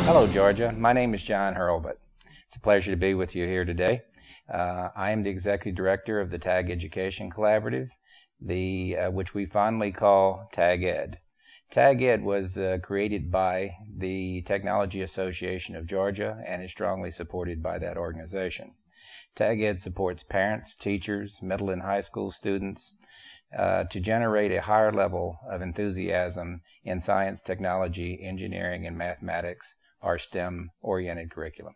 Hello, Georgia. My name is John Hurlbut. It's a pleasure to be with you here today. I am the Executive Director of the TAG Education Collaborative, which we fondly call TAG Ed. TAG Ed was created by the Technology Association of Georgia and is strongly supported by that organization. TAG Ed supports parents, teachers, middle and high school students to generate a higher level of enthusiasm in science, technology, engineering, and mathematics, our STEM-oriented curriculum.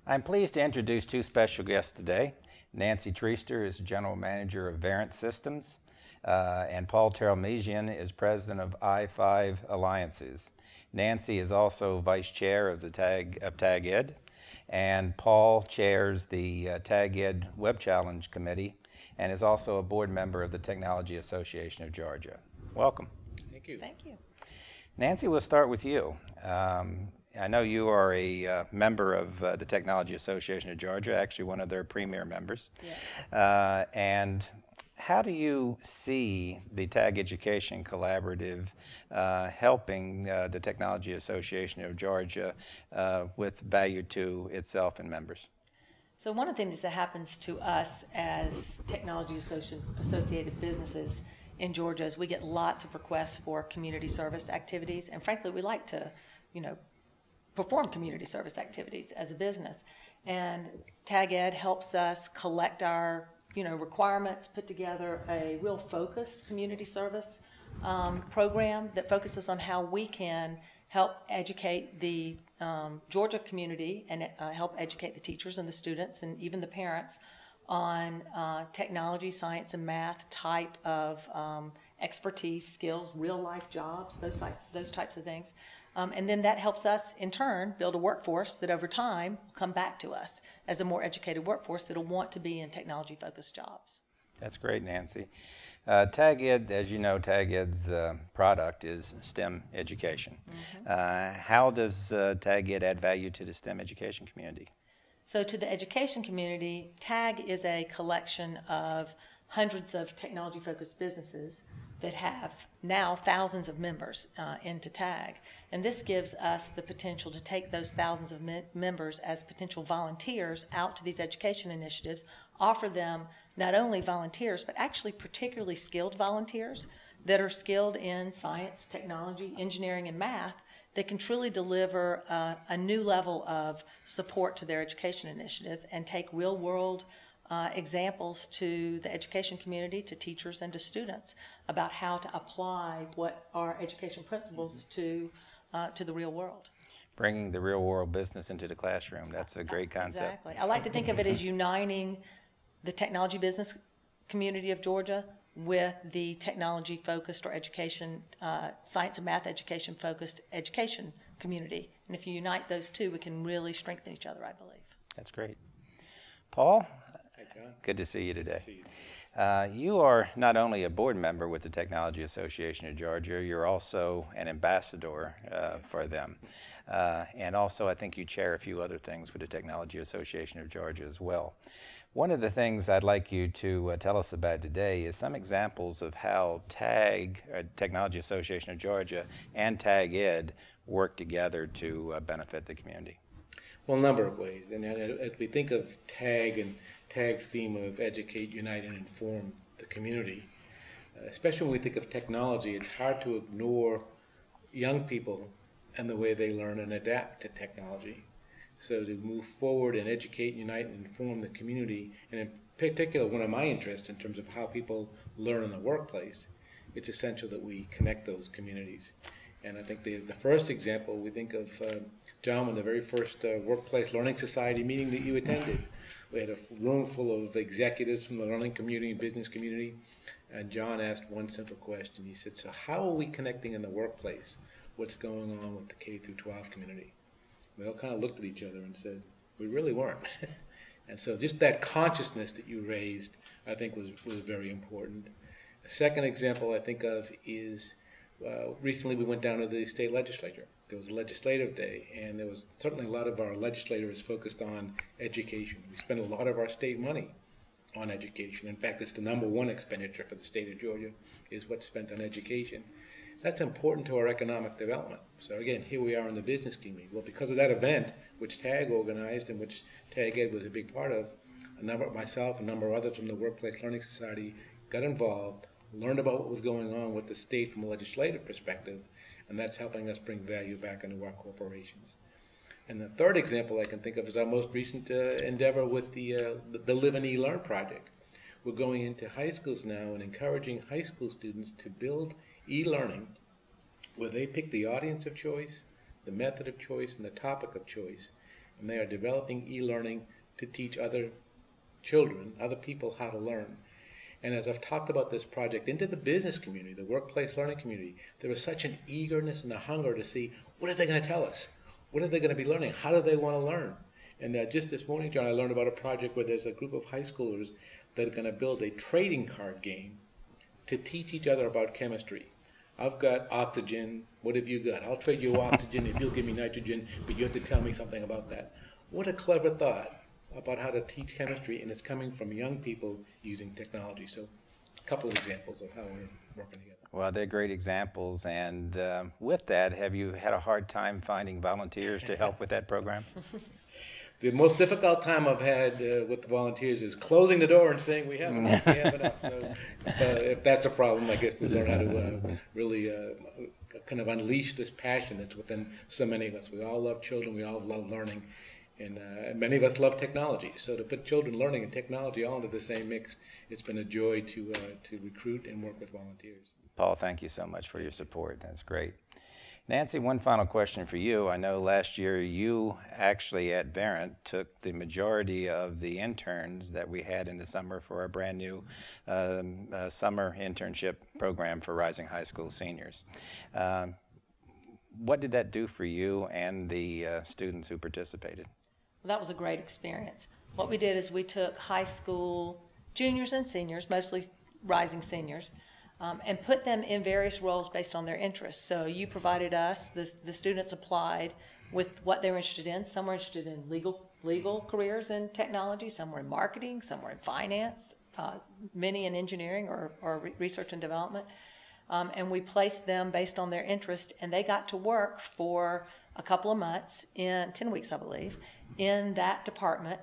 I'm pleased to introduce two special guests today. Nancy Treaster is General Manager of Variant Systems, and Paul Terlemezian is President of I-5 Alliances. Nancy is also Vice Chair of TAG Ed, and Paul chairs the TAG Ed Web Challenge Committee and is also a board member of the Technology Association of Georgia. Welcome. Thank you. Thank you. Nancy, we'll start with you. I know you are a member of the Technology Association of Georgia, actually one of their premier members. Yeah. And how do you see the TAG Education Collaborative helping the Technology Association of Georgia with value to itself and members? So one of the things that happens to us as technology associated businesses in Georgia is we get lots of requests for community service activities, and frankly, we like to, perform community service activities as a business. And TAG Ed helps us collect our, requirements, put together a real focused community service program that focuses on how we can help educate the Georgia community and help educate the teachers and the students and even the parents on technology, science, and math type of expertise, skills, real life jobs, those types of things. And then that helps us, in turn, build a workforce that over time will come back to us as a more educated workforce that will want to be in technology-focused jobs. That's great, Nancy. TAG Ed, as you know, TAG Ed's product is STEM education. Mm-hmm. How does TAG Ed add value to the STEM education community? So to the education community, TAG is a collection of hundreds of technology-focused businesses that have now thousands of members into TAG. And this gives us the potential to take those thousands of members as potential volunteers out to these education initiatives, offer them not only volunteers, but actually particularly skilled volunteers that are skilled in science, technology, engineering, and math that can truly deliver a new level of support to their education initiative and take real-world examples to the education community, to teachers, and to students about how to apply what are education principles to the real world. Bringing the real world business into the classroom, that's a great concept. Exactly. I like to think of it as uniting the technology business community of Georgia with the technology-focused or education, science and math education-focused education community. And if you unite those two, we can really strengthen each other, I believe. That's great. Paul, Hi, John. good to see you today. Good to see you. You are not only a board member with the Technology Association of Georgia, you're also an ambassador for them. And also, I think you chair a few other things with the Technology Association of Georgia as well. One of the things I'd like you to tell us about today is some examples of how TAG, Technology Association of Georgia, and TAG Ed work together to benefit the community. Well, a number of ways. And as we think of TAG and TAG's theme of educate, unite, and inform the community, especially when we think of technology, it's hard to ignore young people and the way they learn and adapt to technology. So to move forward and educate, unite, and inform the community, and in particular one of my interests in terms of how people learn in the workplace, it's essential that we connect those communities. And I think the first example we think of, John, when the very first Workplace Learning Society meeting that you attended, we had a room full of executives from the learning community, business community, and John asked one simple question. He said, so how are we connecting in the workplace what's going on with the K through 12 community? We all kind of looked at each other and said, we really weren't. And so just that consciousness that you raised, I think was very important. A second example I think of is recently we went down to the state legislature. There was a legislative day, and there was certainly a lot of our legislators focused on education. We spend a lot of our state money on education. In fact, it's the #1 expenditure for the state of Georgia is what's spent on education. That's important to our economic development. So again, here we are in the business community. Well, because of that event, which TAG organized and which TAG Ed was a big part of, myself, a number of others from the Workplace Learning Society got involved, learned about what was going on with the state from a legislative perspective, and that's helping us bring value back into our corporations. And the third example I can think of is our most recent endeavor with the Live and E-Learn project. We're going into high schools now and encouraging high school students to build e-learning where they pick the audience of choice, the method of choice, and the topic of choice. And they are developing e-learning to teach other children, other people how to learn. And as I've talked about this project into the business community, the workplace learning community, there is such an eagerness and a hunger to see, what are they going to tell us? What are they going to be learning? How do they want to learn? And just this morning, John, I learned about a project where there's a group of high schoolers that are going to build a trading card game to teach each other about chemistry. I've got oxygen, what have you got? I'll trade you oxygen if you'll give me nitrogen, but you have to tell me something about that. What a clever thought about how to teach chemistry, and it's coming from young people using technology. So a couple of examples of how we're working together. Well, they're great examples, and with that, have you had a hard time finding volunteers to help with that program? The most difficult time I've had with the volunteers is closing the door and saying we have enough. So if that's a problem, I guess we learn how to really kind of unleash this passion that's within so many of us. We all love children. We all love learning. And many of us love technology. So to put children learning and technology all into the same mix, it's been a joy to recruit and work with volunteers. Paul, thank you so much for your support. That's great. Nancy, one final question for you. I know last year you actually at Verint took the majority of the interns that we had in the summer for our brand new summer internship program for rising high school seniors. What did that do for you and the students who participated? Well, that was a great experience. What we did is we took high school juniors and seniors, mostly rising seniors, and put them in various roles based on their interests. So you provided us, the students applied with what they were interested in. Some were interested in legal careers in technology, some were in marketing, some were in finance, many in engineering or research and development. And we placed them based on their interest, and they got to work for a couple of months, in 10 weeks I believe, in that department.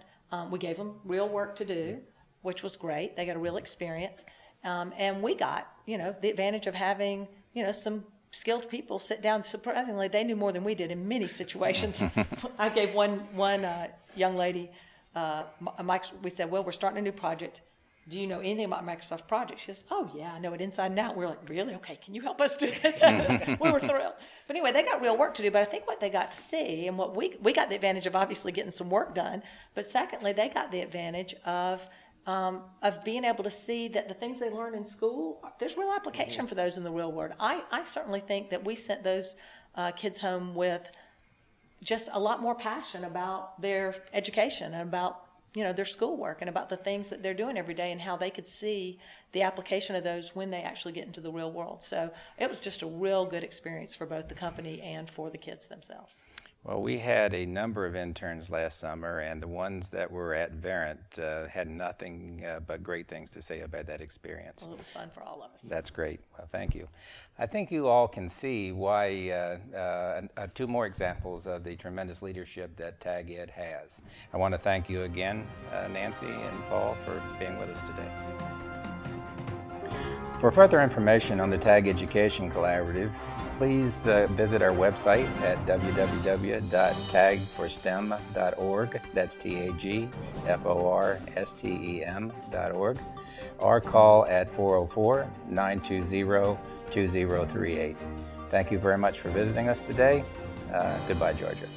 We gave them real work to do, which was great. They got a real experience. And we got, the advantage of having, some skilled people sit down. Surprisingly, they knew more than we did in many situations. I gave one young lady, we said, well, we're starting a new project. Do you know anything about Microsoft projects? She says, oh yeah, I know it inside and out. We're like, really? Okay, can you help us do this? We were thrilled. But anyway, they got real work to do, but I think what they got to see, and what we got the advantage of obviously getting some work done, but secondly, they got the advantage of being able to see that the things they learn in school, there's real application for those in the real world. I certainly think that we sent those kids home with just a lot more passion about their education and about their schoolwork and about the things that they're doing every day and how they could see the application of those when they actually get into the real world. So it was just a real good experience for both the company and for the kids themselves. Well, we had a number of interns last summer, and the ones that were at Verint had nothing but great things to say about that experience. Well, it was fun for all of us. That's great. Well, thank you. I think you all can see why two more examples of the tremendous leadership that TAG Ed has. I want to thank you again, Nancy and Paul, for being with us today. For further information on the TAG Education Collaborative, please visit our website at www.tagforstem.org. That's TAGFORSTEM.org. Or call at 404-920-2038. Thank you very much for visiting us today. Goodbye, Georgia.